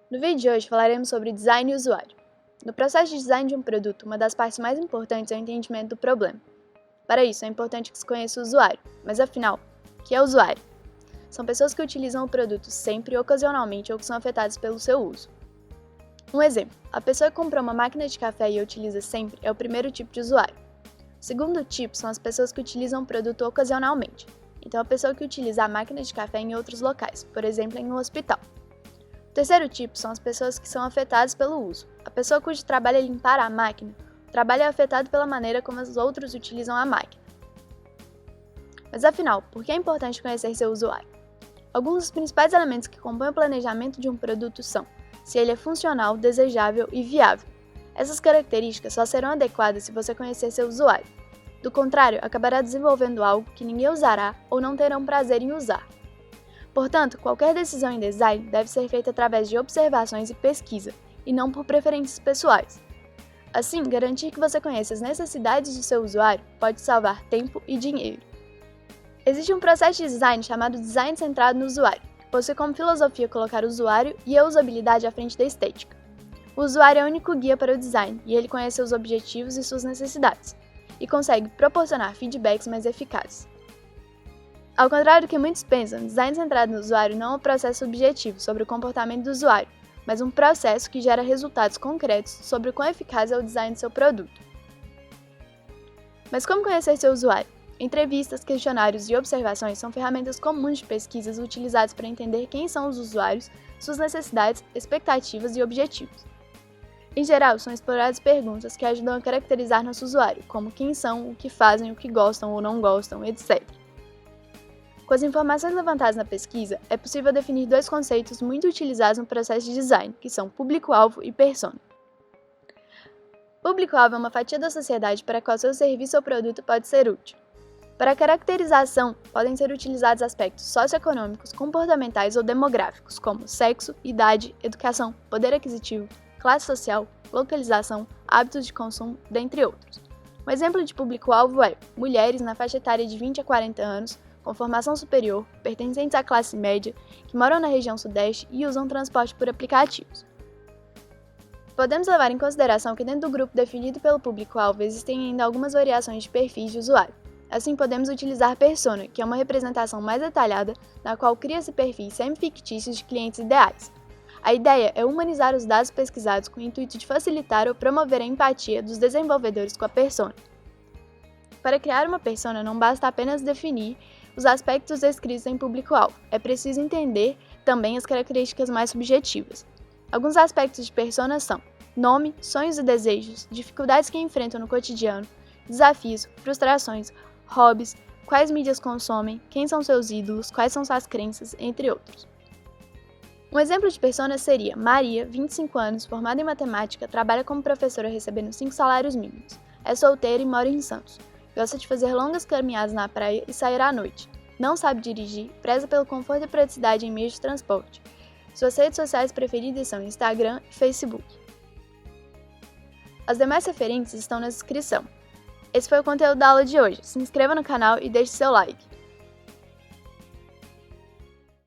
No vídeo de hoje falaremos sobre design e usuário. No processo de design de um produto, uma das partes mais importantes é o entendimento do problema. Para isso, é importante que se conheça o usuário, mas afinal, o que é usuário? São pessoas que utilizam o produto sempre, ocasionalmente ou que são afetadas pelo seu uso. Um exemplo, a pessoa que comprou uma máquina de café e a utiliza sempre é o primeiro tipo de usuário. O segundo tipo são as pessoas que utilizam o produto ocasionalmente. Então, a pessoa que utiliza a máquina de café em outros locais, por exemplo, em um hospital. O terceiro tipo são as pessoas que são afetadas pelo uso. A pessoa cujo trabalho é limpar a máquina, o trabalho é afetado pela maneira como os outros utilizam a máquina. Mas afinal, por que é importante conhecer seu usuário? Alguns dos principais elementos que compõem o planejamento de um produto são se ele é funcional, desejável e viável. Essas características só serão adequadas se você conhecer seu usuário. Do contrário, acabará desenvolvendo algo que ninguém usará ou não terão prazer em usar. Portanto, qualquer decisão em design deve ser feita através de observações e pesquisa, e não por preferências pessoais. Assim, garantir que você conheça as necessidades do seu usuário pode salvar tempo e dinheiro. Existe um processo de design chamado design centrado no usuário, que possui como filosofia colocar o usuário e a usabilidade à frente da estética. O usuário é o único guia para o design, e ele conhece seus objetivos e suas necessidades, e consegue proporcionar feedbacks mais eficazes. Ao contrário do que muitos pensam, design centrado no usuário não é um processo subjetivo sobre o comportamento do usuário, mas um processo que gera resultados concretos sobre o quão eficaz é o design do seu produto. Mas como conhecer seu usuário? Entrevistas, questionários e observações são ferramentas comuns de pesquisas utilizadas para entender quem são os usuários, suas necessidades, expectativas e objetivos. Em geral, são exploradas perguntas que ajudam a caracterizar nosso usuário, como quem são, o que fazem, o que gostam ou não gostam, etc. Com as informações levantadas na pesquisa, é possível definir dois conceitos muito utilizados no processo de design, que são público-alvo e persona. Público-alvo é uma fatia da sociedade para a qual seu serviço ou produto pode ser útil. Para a caracterização, podem ser utilizados aspectos socioeconômicos, comportamentais ou demográficos, como sexo, idade, educação, poder aquisitivo, classe social, localização, hábitos de consumo, dentre outros. Um exemplo de público-alvo é mulheres na faixa etária de 20 a 40 anos, com formação superior, pertencentes à classe média, que moram na região sudeste e usam transporte por aplicativos. Podemos levar em consideração que dentro do grupo definido pelo público-alvo existem ainda algumas variações de perfis de usuário. Assim, podemos utilizar persona, que é uma representação mais detalhada, na qual cria-se perfis semi-fictícios de clientes ideais. A ideia é humanizar os dados pesquisados com o intuito de facilitar ou promover a empatia dos desenvolvedores com a persona. Para criar uma persona, não basta apenas definir os aspectos descritos em público-alvo, é preciso entender também as características mais subjetivas. Alguns aspectos de persona são nome, sonhos e desejos, dificuldades que enfrentam no cotidiano, desafios, frustrações, hobbies, quais mídias consomem, quem são seus ídolos, quais são suas crenças, entre outros. Um exemplo de persona seria Maria, 25 anos, formada em matemática, trabalha como professora recebendo 5 salários mínimos, é solteira e mora em Santos. Gosta de fazer longas caminhadas na praia e sair à noite. Não sabe dirigir, preza pelo conforto e praticidade em meios de transporte. Suas redes sociais preferidas são Instagram e Facebook. As demais referências estão na descrição. Esse foi o conteúdo da aula de hoje. Se inscreva no canal e deixe seu like.